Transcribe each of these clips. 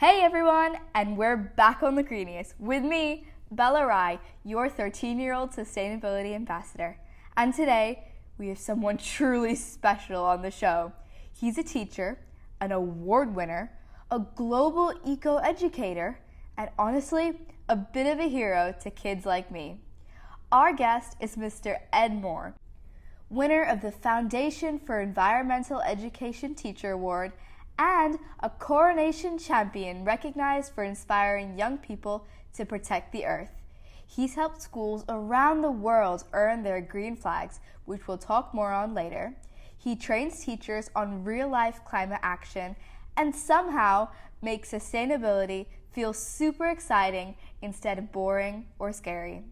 Hey everyone, and we're back on the Greenius with me, Bella Rai, your 13-year-old sustainability ambassador. And today, we have someone truly special on the show. He's a teacher, an award winner, a global eco-educator, and honestly, a bit of a hero to kids like me. Our guest is Mr. Edd Moore, winner of the Foundation for Environmental Education Teacher Award and a Coronation Champion recognized for inspiring young people to protect the earth. He's helped schools around the world earn their green flags, which we'll talk more on later. He trains teachers on real-life climate action and somehow makes sustainability feel super exciting instead of boring or scary.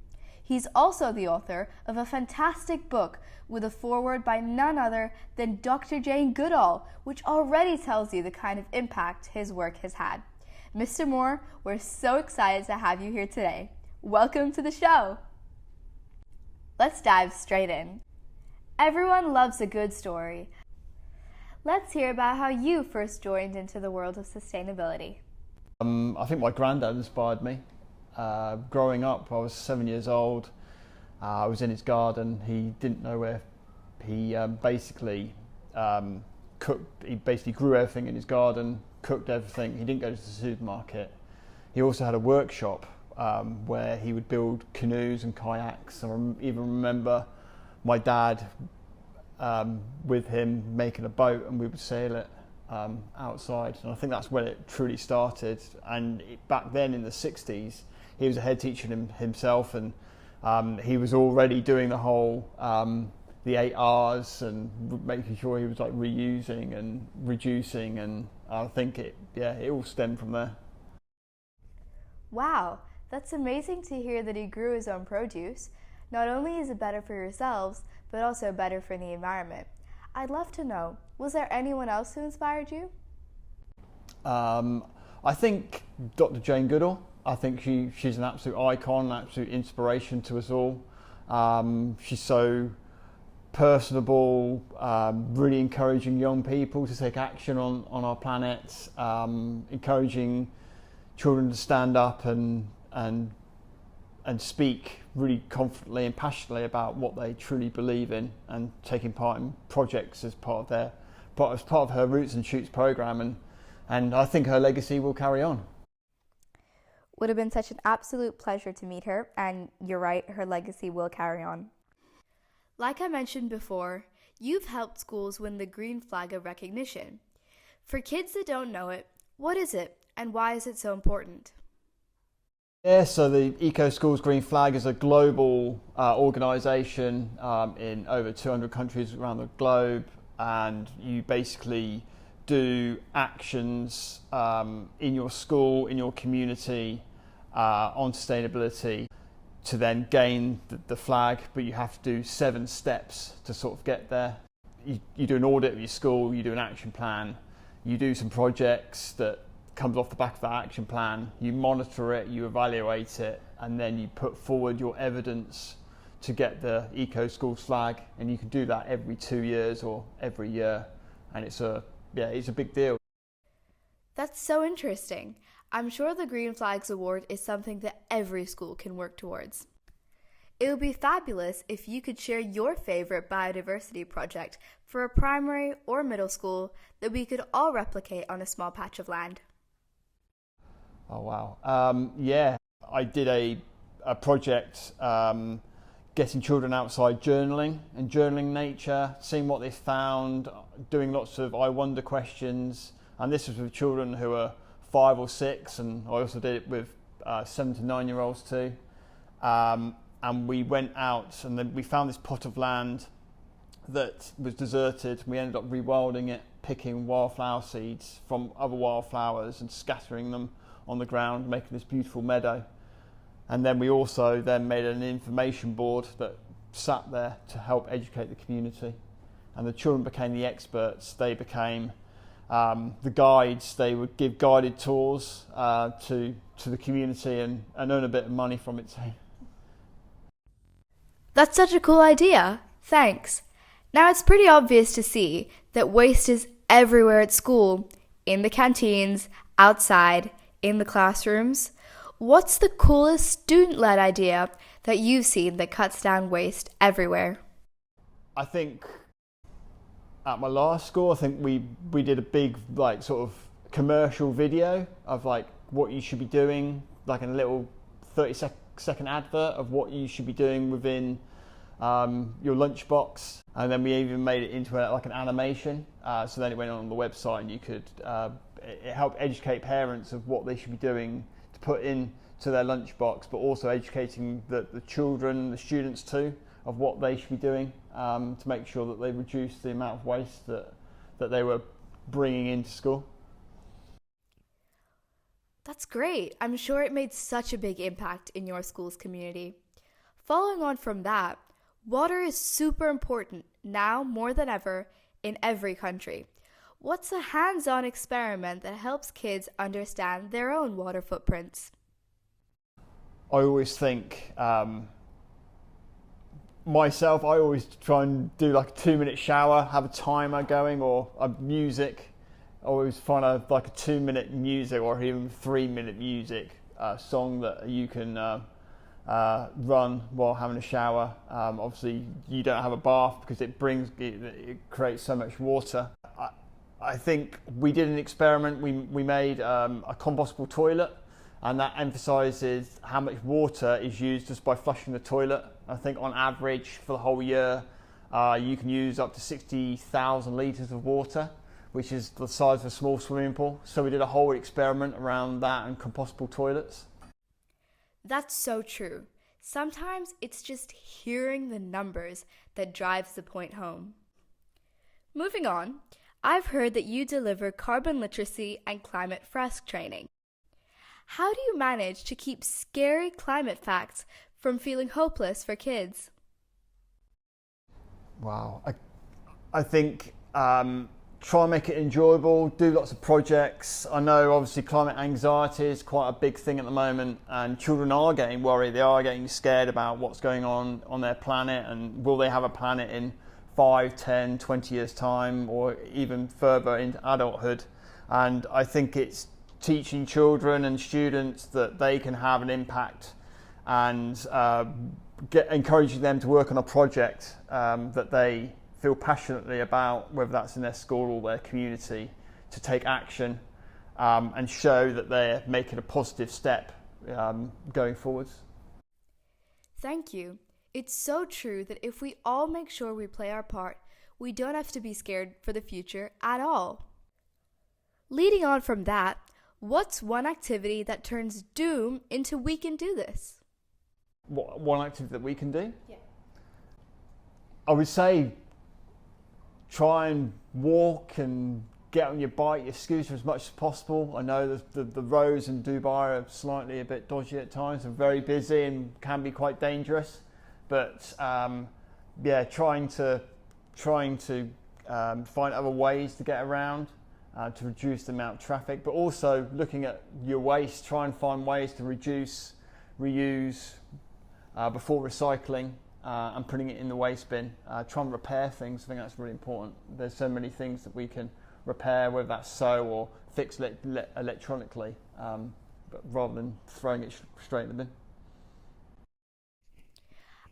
He's also the author of a fantastic book with a foreword by none other than Dr. Jane Goodall, which already tells you the kind of impact his work has had. Mr. Moore, we're so excited to have you here today. Welcome to the show. Let's dive straight in. Everyone loves a good story. Let's hear about how you first joined into the world of sustainability. I think my granddad inspired me. Growing up, I was 7 years old. I was in his garden. He didn't know where. He basically cooked. He basically grew everything in his garden, cooked everything. He didn't go to the supermarket. He also had a workshop where he would build canoes and kayaks. I even remember my dad with him making a boat, and we would sail it outside. And I think that's when it truly started. And back then in the 60s, he was a head teacher himself, and he was already doing the whole the 8 R's and making sure he was like reusing and reducing, and I think it all stemmed from there. Wow, that's amazing to hear that he grew his own produce. Not only is it better for yourselves, but also better for the environment. I'd love to know, was there anyone else who inspired you? I think Dr. Jane Goodall. I think she's an absolute icon, an absolute inspiration to us all. She's so personable, really encouraging young people to take action on our planet, encouraging children to stand up and speak really confidently and passionately about what they truly believe in, and taking part in projects as part of her Roots and Shoots program, and I think her legacy will carry on. Would have been such an absolute pleasure to meet her, and you're right, her legacy will carry on. Like I mentioned before, you've helped schools win the Green Flag of recognition. For kids that don't know it, what is it and why is it so important? Yeah, so the Eco Schools Green Flag is a global organisation in over 200 countries around the globe, and you basically do actions in your school, in your community, on sustainability to then gain the flag, but you have to do 7 steps to sort of get there. You do an audit of your school, you do an action plan, you do some projects that comes off the back of that action plan, you monitor it, you evaluate it, and then you put forward your evidence to get the Eco Schools flag, and you can do that every 2 years or every year, and it's a big deal. That's so interesting. I'm sure the Green Flags Award is something that every school can work towards. It would be fabulous if you could share your favorite biodiversity project for a primary or middle school that we could all replicate on a small patch of land. Oh wow. I did a project getting children outside journaling nature, seeing what they found, doing lots of I wonder questions, and this was with children who are 5 or 6, and I also did it with 7 to 9 year olds too. And we went out and then we found this plot of land that was deserted. We ended up rewilding it, picking wildflower seeds from other wildflowers and scattering them on the ground, making this beautiful meadow. And then we also made an information board that sat there to help educate the community. And the children became the experts. They became the guides. They would give guided tours to the community and earn a bit of money from it too. That's such a cool idea. Thanks. Now it's pretty obvious to see that waste is everywhere at school, in the canteens, outside, in the classrooms. What's the coolest student-led idea that you've seen that cuts down waste everywhere? I think at my last school, I think we did a big like sort of commercial video of like what you should be doing, like in a little 30-second advert of what you should be doing within your lunchbox, and then we even made it into like an animation. So then it went on the website, and you could it helped educate parents of what they should be doing to put in to their lunchbox, but also educating the children, the students too, of what they should be doing to make sure that they reduce the amount of waste that they were bringing into school. That's great. I'm sure it made such a big impact in your school's community. Following on from that, water is super important now more than ever in every country. What's a hands-on experiment that helps kids understand their own water footprints? I always think myself, I always try and do like a 2-minute shower, have a timer going, or a music. I always find like a 2-minute music or even 3-minute music song that you can run while having a shower. Obviously, you don't have a bath because it creates so much water. I think we did an experiment. We made a compostable toilet, and that emphasises how much water is used just by flushing the toilet. I think on average for the whole year, you can use up to 60,000 litres of water, which is the size of a small swimming pool. So we did a whole experiment around that and compostable toilets. That's so true. Sometimes it's just hearing the numbers that drives the point home. Moving on, I've heard that you deliver carbon literacy and climate fresk training. How do you manage to keep scary climate facts from feeling hopeless for kids? Wow. I think try and make it enjoyable, do lots of projects. I know obviously climate anxiety is quite a big thing at the moment, and children are getting worried, they are getting scared about what's going on their planet, and will they have a planet in 5, 10, 20 years time, or even further into adulthood. And I think it's teaching children and students that they can have an impact, and encouraging them to work on a project that they feel passionately about, whether that's in their school or their community, to take action and show that they're making a positive step going forwards. Thank you. It's so true that if we all make sure we play our part, we don't have to be scared for the future at all. Leading on from that, what's one activity that turns doom into we can do this? One activity that we can do? Yeah. I would say try and walk and get on your bike, your scooter as much as possible. I know the roads in Dubai are slightly a bit dodgy at times and very busy and can be quite dangerous. But trying to find other ways to get around to reduce the amount of traffic, but also looking at your waste, try and find ways to reduce, reuse before recycling. And putting it in the waste bin. Try and repair things. I think that's really important. There's so many things that we can repair, whether that's sew or fix electronically, but rather than throwing it straight in the bin.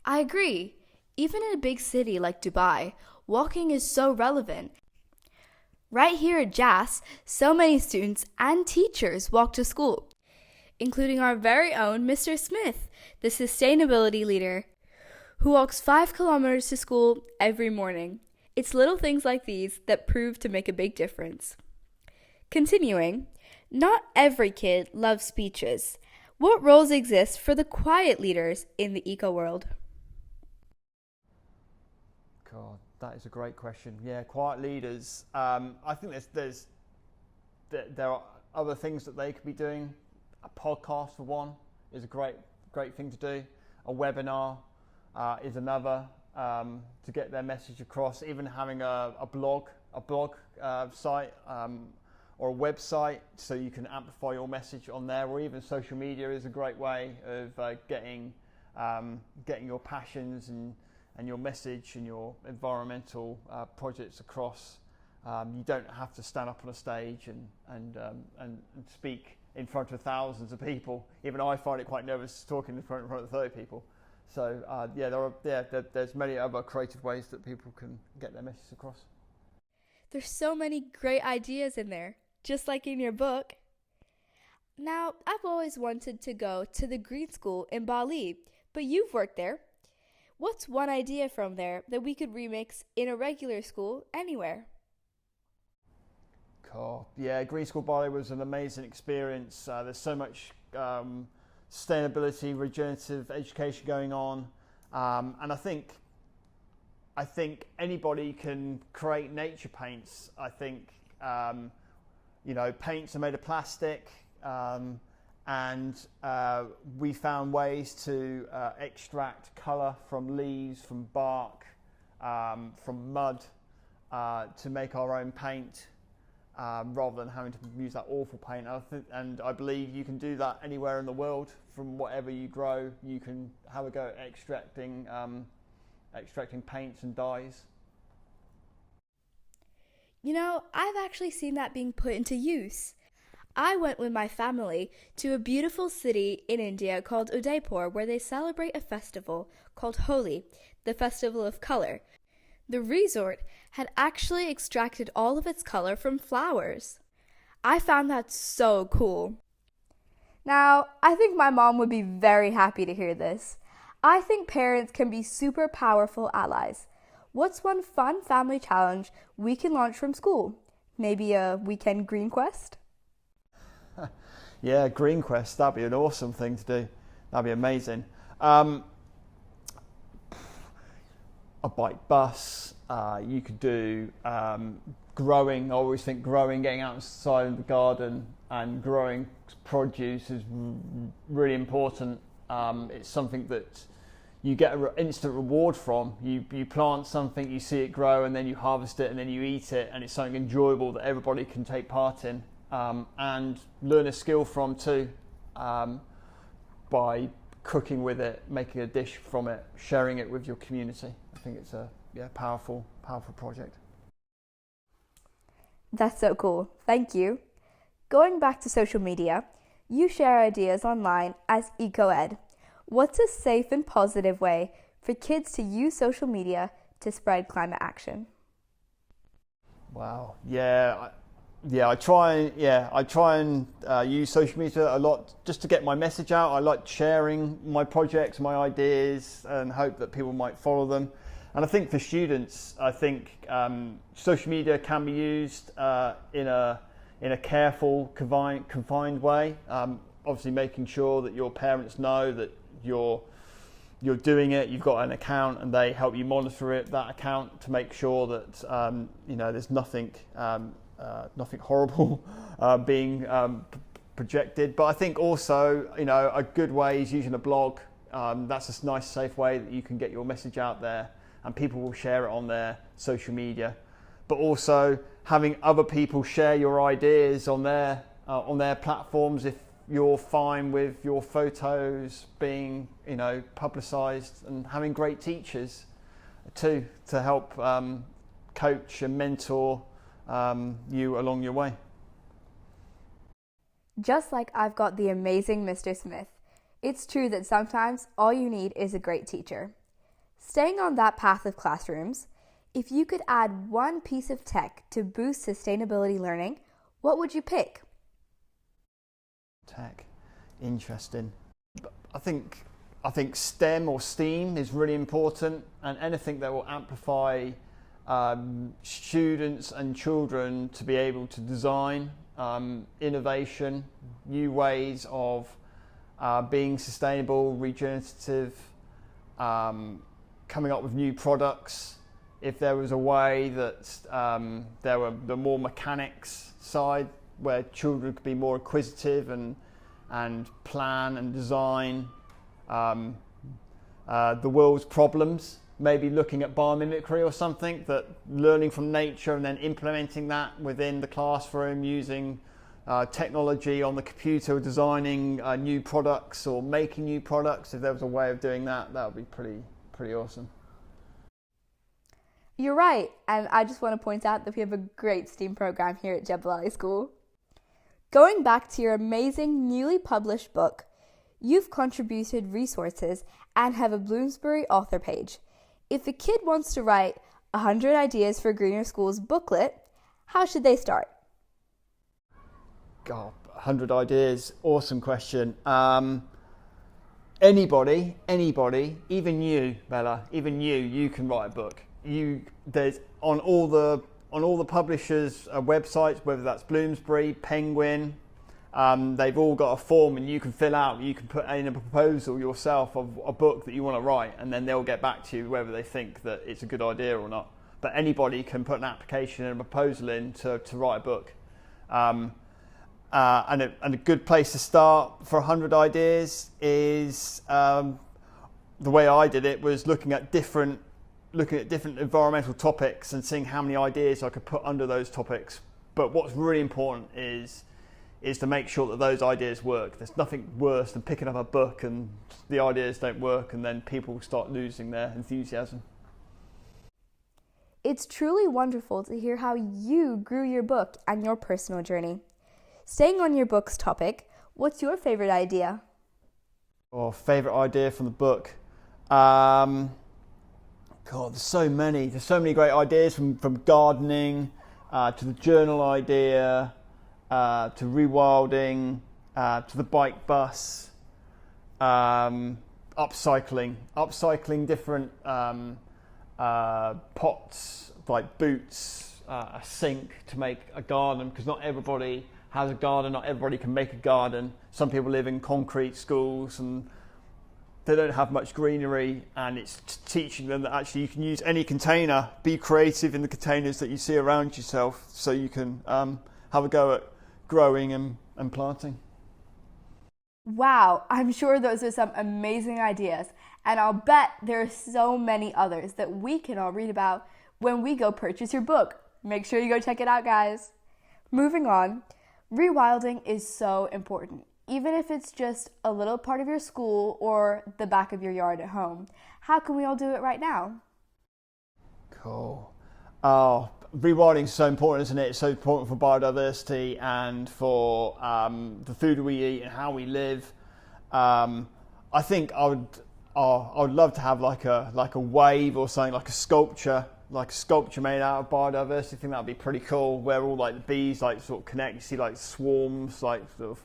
I agree. Even in a big city like Dubai, walking is so relevant. Right here at JAS, so many students and teachers walk to school, including our very own Mr. Smith, the sustainability leader, who walks 5 kilometers to school every morning. It's little things like these that prove to make a big difference. Continuing, not every kid loves speeches. What roles exist for the quiet leaders in the eco world? God, that is a great question. Yeah, quiet leaders. I think there are other things that they could be doing. A podcast, for one, is a great thing to do. A webinar is another, to get their message across. Even having a blog site or a website, so you can amplify your message on there, or even social media is a great way of getting your passions and your message and your environmental projects across You don't have to stand up on a stage and speak in front of thousands of people. Even I find it quite nervous talking in front of 30 people. So there's many other creative ways that people can get their message across. There's so many great ideas in there, just like in your book. Now, I've always wanted to go to the Green School in Bali, but you've worked there. What's one idea from there that we could remix in a regular school anywhere? Cool. Yeah, Green School Bali was an amazing experience. There's so much sustainability, regenerative education going on, and I think anybody can create nature paints. I think paints are made of plastic, and we found ways to extract colour from leaves, from bark, from mud, to make our own paint. Rather than having to use that awful paint. And I believe you can do that anywhere in the world. From whatever you grow, you can have a go at extracting paints and dyes. You know, I've actually seen that being put into use. I went with my family to a beautiful city in India called Udaipur, where they celebrate a festival called Holi, the Festival of Color. The resort had actually extracted all of its color from flowers. I found that so cool. Now, I think my mom would be very happy to hear this. I think parents can be super powerful allies. What's one fun family challenge we can launch from school? Maybe a weekend green quest? Yeah, green quest, that'd be an awesome thing to do. That'd be amazing. A bike bus, you could do growing. I always think growing, getting outside in the garden and growing produce is really important. It's something that you get an instant reward from. You plant something, you see it grow, and then you harvest it, and then you eat it, and it's something enjoyable that everybody can take part in and learn a skill from too, by cooking with it, making a dish from it, sharing it with your community. I think it's a powerful project. That's so cool. Thank you. Going back to social media, you share ideas online as Eco-Ed. What's a safe and positive way for kids to use social media to spread climate action? Wow. I try and use social media a lot just to get my message out. I like sharing my projects, my ideas, and hope that people might follow them. And I think for students, social media can be used in a careful, confined way. Obviously, making sure that your parents know that you're doing it. You've got an account, and they help you monitor that account to make sure that there's nothing horrible being projected. But I think also, a good way is using a blog. That's a nice, safe way that you can get your message out there, and people will share it on their social media. But also having other people share your ideas on their platforms if you're fine with your photos being, publicised, and having great teachers too to help coach and mentor you along your way. Just like I've got the amazing Mr. Smith, it's true that sometimes all you need is a great teacher. Staying on that path of classrooms, if you could add one piece of tech to boost sustainability learning, what would you pick? Tech, interesting. I think STEM or STEAM is really important, and anything that will amplify students and children to be able to design innovation, new ways of being sustainable, regenerative, coming up with new products. If there was a way that there were the more mechanics side, where children could be more inquisitive and plan and design the world's problems, maybe looking at biomimicry or something, that learning from nature and then implementing that within the classroom using technology on the computer, designing new products or making new products. If there was a way of doing that, that would be pretty awesome. You're right, and I just want to point out that we have a great STEAM program here at Jebel Valley School. Going back to your amazing newly published book, you've contributed resources and have a Bloomsbury author page. If a kid wants to write 100 ideas for Greener School's booklet, how should they start? God, 100 ideas, awesome question. Anybody, even you, Bella, even you can write a book. There's on all the publishers' websites, whether that's Bloomsbury, Penguin, they've all got a form, and you can fill out. You can put in a proposal yourself of a book that you want to write, and then they'll get back to you whether they think that it's a good idea or not. But anybody can put an application and a proposal in to write a book. And a good place to start for 100 ideas is the way I did it was looking at different environmental topics and seeing how many ideas I could put under those topics. But what's really important is to make sure that those ideas work. There's nothing worse than picking up a book and the ideas don't work, and then people start losing their enthusiasm. It's truly wonderful to hear how you grew your book and your personal journey. Staying on your book's topic, what's your favorite idea? Favorite idea from the book? God, there's so many great ideas from gardening to the journal idea to rewilding to the bike bus, upcycling different pots like boots, a sink to make a garden, because not everybody has a garden, not everybody can make a garden. Some people live in concrete schools and they don't have much greenery, and it's teaching them that actually you can use any container, be creative in the containers that you see around yourself, so you can have a go at growing and planting. Wow, I'm sure those are some amazing ideas, and I'll bet there are so many others that we can all read about when we go purchase your book. Make sure you go check it out, guys. Moving on, rewilding is so important. Even if it's just a little part of your school or the back of your yard at home. How can we all do it right now? Cool. Oh, rewilding is so important, isn't it? It's so important for biodiversity and for the food we eat and how we live. I think I would love to have like a wave or something, like a sculpture made out of biodiversity. I think that would be pretty cool, where all like the bees like sort of connect. You see like swarms, like sort of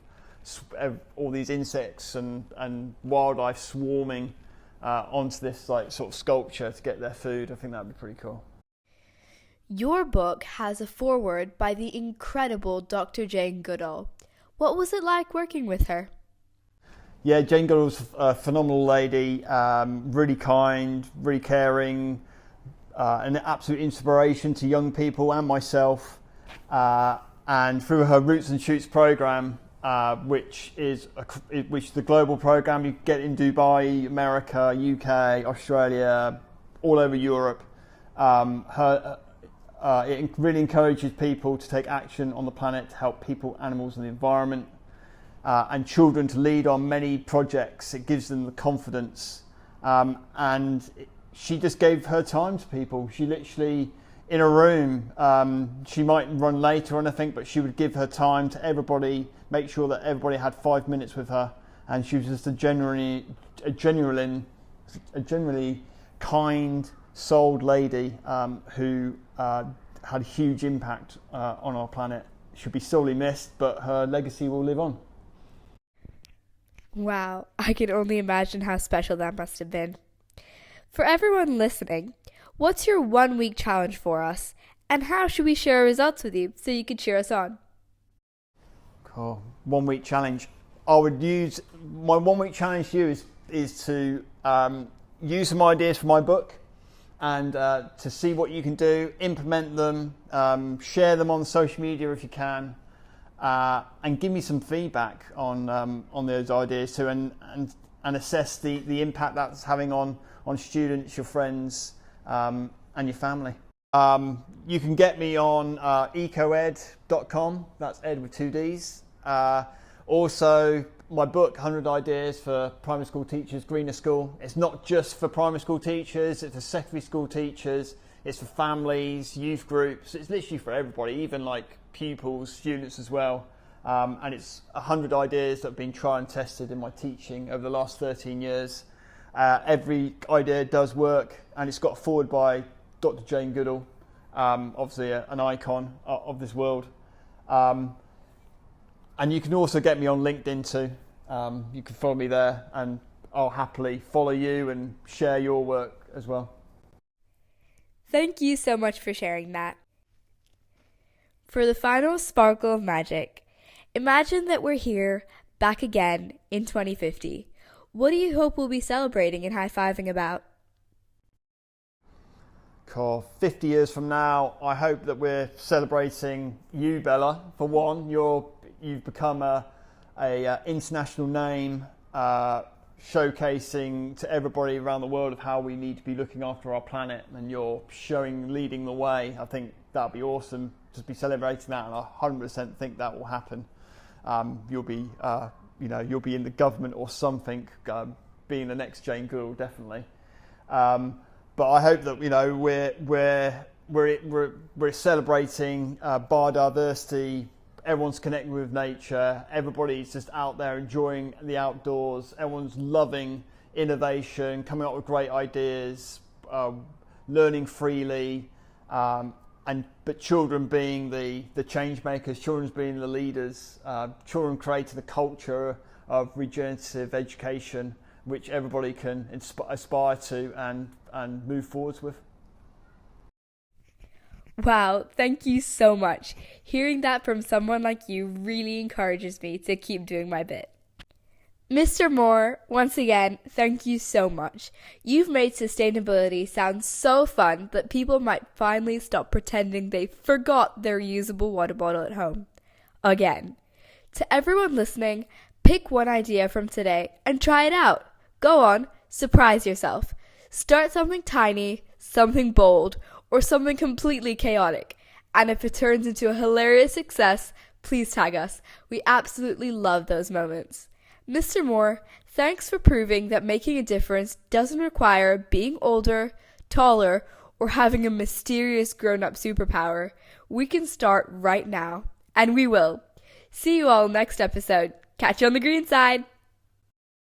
all these insects and wildlife swarming onto this like sort of sculpture to get their food. I think that would be pretty cool. Your book has a foreword by the incredible Dr. Jane Goodall. What was it like working with her? Yeah, Jane Goodall's a phenomenal lady, really kind, really caring, an absolute inspiration to young people and myself. And through her Roots and Shoots program, which is the global program you get in Dubai, America, UK, Australia, all over Europe. It really encourages people to take action on the planet to help people, animals and the environment, and children to lead on many projects. It gives them the confidence, and she just gave her time to people. She literally, in a room, she might run late or anything, but she would give her time to everybody, make sure that everybody had 5 minutes with her, and she was just a genuinely kind-souled lady who had a huge impact on our planet. She'll be sorely missed, but her legacy will live on. Wow, I can only imagine how special that must have been. For everyone listening, what's your 1 week challenge for us, and how should we share our results with you so you can cheer us on? Cool. 1 week challenge. I would use my 1 week challenge to you is to use some ideas for my book and to see what you can do, implement them, share them on social media if you can, and give me some feedback on those ideas too, and assess the impact that's having on students, your friends, and your family. You can get me on Eco-ed.com. That's Ed with 2 Ds. Also, my book, 100 Ideas for Primary School Teachers, Greener School. It's not just for primary school teachers, it's for secondary school teachers, It's for families, youth groups. It's literally for everybody, even like pupils, students as well. And it's 100 ideas that have been tried and tested in my teaching over the last 13 years. Every idea does work, and it's got forward by Dr. Jane Goodall, obviously an icon of this world. And you can also get me on LinkedIn too. You can follow me there, and I'll happily follow you and share your work as well. Thank you so much for sharing that. For the final sparkle of magic, imagine that we're here back again in 2050. What do you hope we'll be celebrating and high-fiving about? 50 years from now, I hope that we're celebrating you, Bella. For one, you've become a international name, showcasing to everybody around the world of how we need to be looking after our planet, and you're leading the way. I think that'd be awesome to be celebrating that, and I 100% think that will happen. You'll be in the government or something, being the next Jane Goodall, definitely. But I hope that we're celebrating biodiversity. Everyone's connecting with nature. Everybody's just out there enjoying the outdoors. Everyone's loving innovation, coming up with great ideas, learning freely, but children being the change makers, children being the leaders, children creating the culture of regenerative education, which everybody can aspire to and move forwards with. Wow, thank you so much. Hearing that from someone like you really encourages me to keep doing my bit. Mr. Moore, once again, thank you so much. You've made sustainability sound so fun that people might finally stop pretending they forgot their reusable water bottle at home. Again. To everyone listening, pick one idea from today and try it out. Go on, surprise yourself. Start something tiny, something bold, or something completely chaotic. And if it turns into a hilarious success, please tag us. We absolutely love those moments. Mr. Moore, thanks for proving that making a difference doesn't require being older, taller, or having a mysterious grown-up superpower. We can start right now, and we will. See you all next episode. Catch you on the green side.